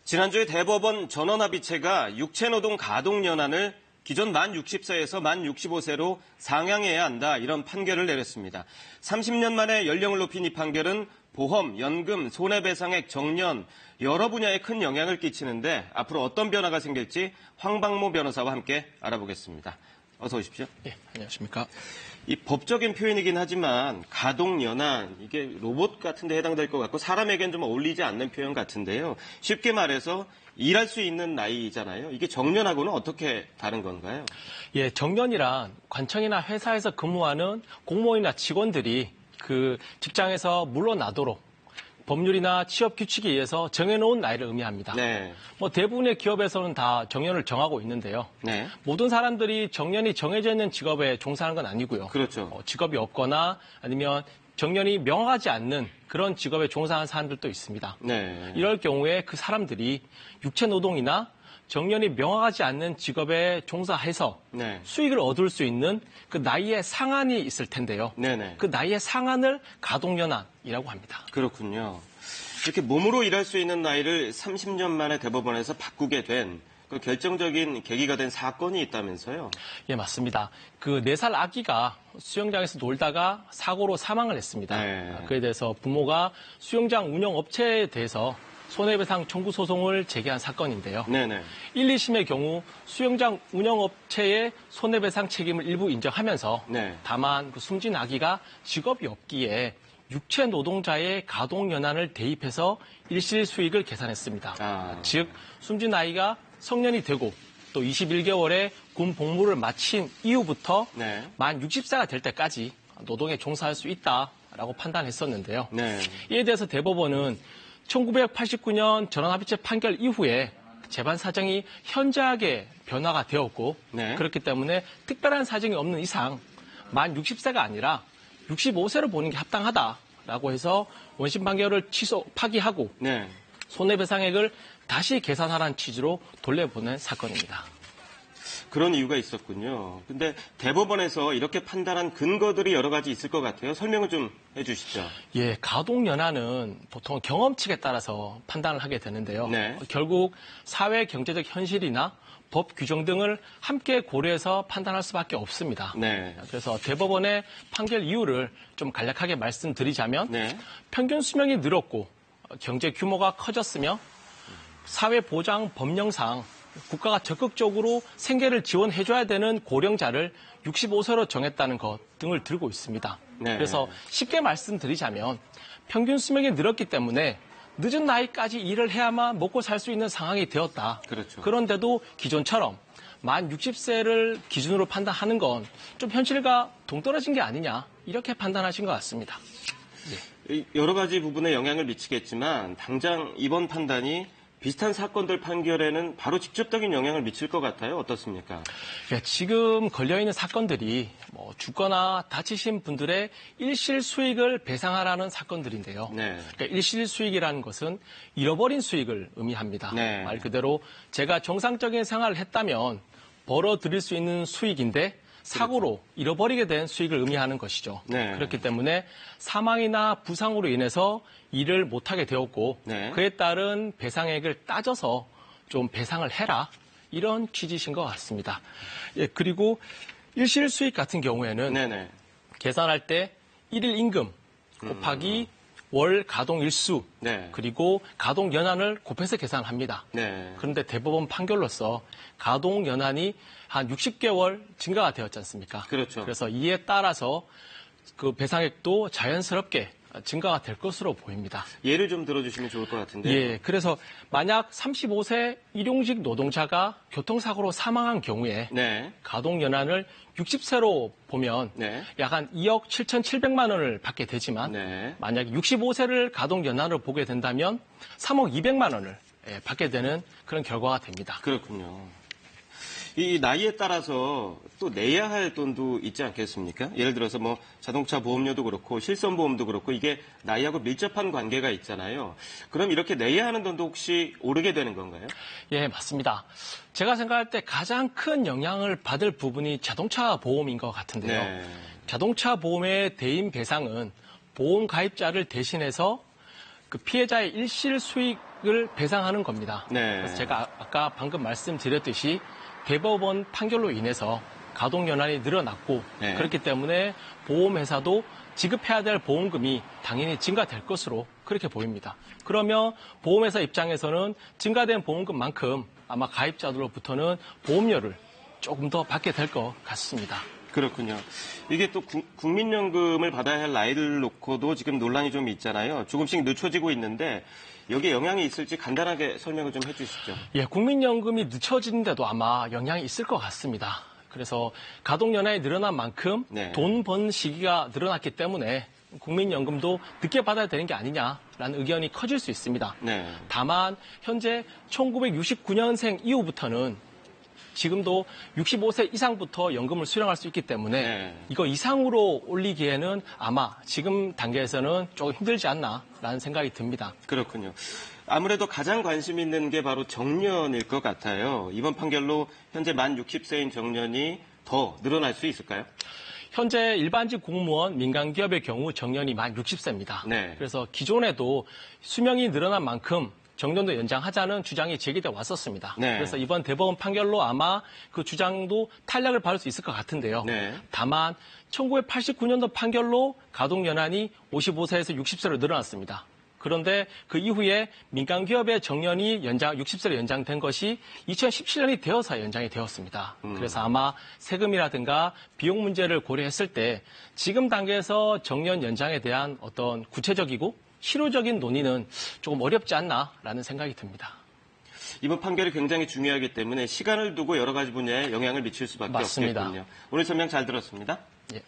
지난주에 대법원 전원합의체가 육체노동 가동연한을 기존 만 60세에서 만 65세로 상향해야 한다, 이런 판결을 내렸습니다. 30년 만에 연령을 높인 이 판결은 보험, 연금, 손해배상액, 정년 여러 분야에 큰 영향을 끼치는데 앞으로 어떤 변화가 생길지 황방모 변호사와 함께 알아보겠습니다. 어서 오십시오. 네, 안녕하십니까. 이 법적인 표현이긴 하지만 가동연한, 이게 로봇 같은 데 해당될 것 같고 사람에겐 좀 어울리지 않는 표현 같은데요. 쉽게 말해서 일할 수 있는 나이잖아요. 이게 정년하고는 어떻게 다른 건가요? 예, 정년이란 관청이나 회사에서 근무하는 공무원이나 직원들이 그 직장에서 물러나도록 법률이나 취업 규칙에 의해서 정해놓은 나이를 의미합니다. 네. 대부분의 기업에서는 다 정년을 정하고 있는데요. 네. 모든 사람들이 정년이 정해져 있는 직업에 종사하는 건 아니고요. 그렇죠. 직업이 없거나 아니면 정년이 명확하지 않는 그런 직업에 종사하는 사람들도 있습니다. 네. 이럴 경우에 그 사람들이 육체 노동이나 정년이 명확하지 않는 직업에 종사해서 네. 수익을 얻을 수 있는 그 나이의 상한이 있을 텐데요. 네네. 그 나이의 상한을 가동연한이라고 합니다. 그렇군요. 이렇게 몸으로 일할 수 있는 나이를 30년 만에 대법원에서 바꾸게 된 그 결정적인 계기가 된 사건이 있다면서요? 예, 맞습니다. 그 4살 아기가 수영장에서 놀다가 사고로 사망을 했습니다. 네. 그에 대해서 부모가 수영장 운영업체에 대해서 손해배상 청구 소송을 제기한 사건인데요. 네네. 1, 2심의 경우 수영장 운영업체의 손해배상 책임을 일부 인정하면서 네. 다만 그 숨진 아기가 직업이 없기에 육체 노동자의 가동연한을 대입해서 일실 수익을 계산했습니다. 즉 숨진 아이가 성년이 되고 또 21개월의 군 복무를 마친 이후부터 네. 만 60세가 될 때까지 노동에 종사할 수 있다라고 판단했었는데요. 네. 이에 대해서 대법원은 1989년 전원합의체 판결 이후에 재반 사정이 현저하게 변화가 되었고 네. 그렇기 때문에 특별한 사정이 없는 이상 만 60세가 아니라 65세로 보는 게 합당하다라고 해서 원심 판결을 파기하고 네. 손해배상액을 다시 계산하라는 취지로 돌려보낸 사건입니다. 그런 이유가 있었군요. 근데 대법원에서 이렇게 판단한 근거들이 여러 가지 있을 것 같아요. 설명을 좀 해주시죠. 예, 가동연한은 보통 경험칙에 따라서 판단을 하게 되는데요. 네. 결국 사회 경제적 현실이나 법 규정 등을 함께 고려해서 판단할 수밖에 없습니다. 네. 그래서 대법원의 판결 이유를 좀 간략하게 말씀드리자면 네. 평균 수명이 늘었고 경제 규모가 커졌으며 사회보장 법령상 국가가 적극적으로 생계를 지원해줘야 되는 고령자를 65세로 정했다는 것 등을 들고 있습니다. 네. 그래서 쉽게 말씀드리자면 평균 수명이 늘었기 때문에 늦은 나이까지 일을 해야만 먹고 살 수 있는 상황이 되었다. 그렇죠. 그런데도 기존처럼 만 60세를 기준으로 판단하는 건 좀 현실과 동떨어진 게 아니냐, 이렇게 판단하신 것 같습니다. 여러 가지 부분에 영향을 미치겠지만 당장 이번 판단이 비슷한 사건들 판결에는 바로 직접적인 영향을 미칠 것 같아요. 어떻습니까? 예, 지금 걸려있는 사건들이 죽거나 다치신 분들의 일실 수익을 배상하라는 사건들인데요. 네. 그러니까 일실 수익이라는 것은 잃어버린 수익을 의미합니다. 네. 말 그대로 제가 정상적인 생활을 했다면 벌어들일 수 있는 수익인데 사고로 잃어버리게 된 수익을 의미하는 것이죠. 네. 그렇기 때문에 사망이나 부상으로 인해서 일을 못하게 되었고 네. 그에 따른 배상액을 따져서 좀 배상을 해라, 이런 취지신 것 같습니다. 예, 그리고 일실 수익 같은 경우에는 네네. 계산할 때 일일 임금 곱하기 월 가동 일수 네. 그리고 가동 연한을 곱해서 계산합니다. 네. 그런데 대법원 판결로서 가동 연한이 한 60개월 증가가 되었지 않습니까? 그렇죠. 그래서 이에 따라서 그 배상액도 자연스럽게 증가가 될 것으로 보입니다. 예를 좀 들어주시면 좋을 것 같은데요. 예, 그래서 만약 35세 일용직 노동자가 교통사고로 사망한 경우에 네. 가동연한을 60세로 보면 네. 약 한 2억 7,700만 원을 받게 되지만 네. 만약 65세를 가동연한으로 보게 된다면 3억 200만 원을 받게 되는 그런 결과가 됩니다. 그렇군요. 이 나이에 따라서 또 내야 할 돈도 있지 않겠습니까? 예를 들어서 뭐 자동차 보험료도 그렇고 실손보험도 그렇고 이게 나이하고 밀접한 관계가 있잖아요. 그럼 이렇게 내야 하는 돈도 혹시 오르게 되는 건가요? 예, 맞습니다. 제가 생각할 때 가장 큰 영향을 받을 부분이 자동차 보험인 것 같은데요. 네. 자동차 보험의 대인 배상은 보험 가입자를 대신해서 그 피해자의 일실 수익 금액을 배상하는 겁니다. 네. 그래서 제가 아까 방금 말씀드렸듯이 대법원 판결로 인해서 가동연한이 늘어났고 네. 그렇기 때문에 보험회사도 지급해야 될 보험금이 당연히 증가될 것으로 그렇게 보입니다. 그러면 보험회사 입장에서는 증가된 보험금만큼 아마 가입자들로부터는 보험료를 조금 더 받게 될 것 같습니다. 그렇군요. 이게 또 국민연금을 받아야 할 나이를 놓고도 지금 논란이 좀 있잖아요. 조금씩 늦춰지고 있는데 여기에 영향이 있을지 간단하게 설명을 좀 해주시죠. 예, 국민연금이 늦춰지는데도 아마 영향이 있을 것 같습니다. 그래서 가동연한이 늘어난 만큼 네. 돈 번 시기가 늘어났기 때문에 국민연금도 늦게 받아야 되는 게 아니냐라는 의견이 커질 수 있습니다. 네. 다만 현재 1969년생 이후부터는 지금도 65세 이상부터 연금을 수령할 수 있기 때문에 네. 이거 이상으로 올리기에는 아마 지금 단계에서는 조금 힘들지 않나라는 생각이 듭니다. 그렇군요. 아무래도 가장 관심 있는 게 바로 정년일 것 같아요. 이번 판결로 현재 만 60세인 정년이 더 늘어날 수 있을까요? 현재 일반직 공무원, 민간기업의 경우 정년이 만 60세입니다. 네. 그래서 기존에도 수명이 늘어난 만큼 정년도 연장하자는 주장이 제기돼 왔었습니다. 네. 그래서 이번 대법원 판결로 아마 그 주장도 탄력을 받을 수 있을 것 같은데요. 네. 다만 1989년도 판결로 가동연한이 55세에서 60세로 늘어났습니다. 그런데 그 이후에 민간기업의 정년이 60세로 연장된 것이 2017년이 되어서 연장이 되었습니다. 그래서 아마 세금이라든가 비용 문제를 고려했을 때 지금 단계에서 정년 연장에 대한 어떤 구체적이고 실효적인 논의는 조금 어렵지 않나라는 생각이 듭니다. 이번 판결이 굉장히 중요하기 때문에 시간을 두고 여러 가지 분야에 영향을 미칠 수밖에 맞습니다. 없겠군요. 오늘 설명 잘 들었습니다. 예.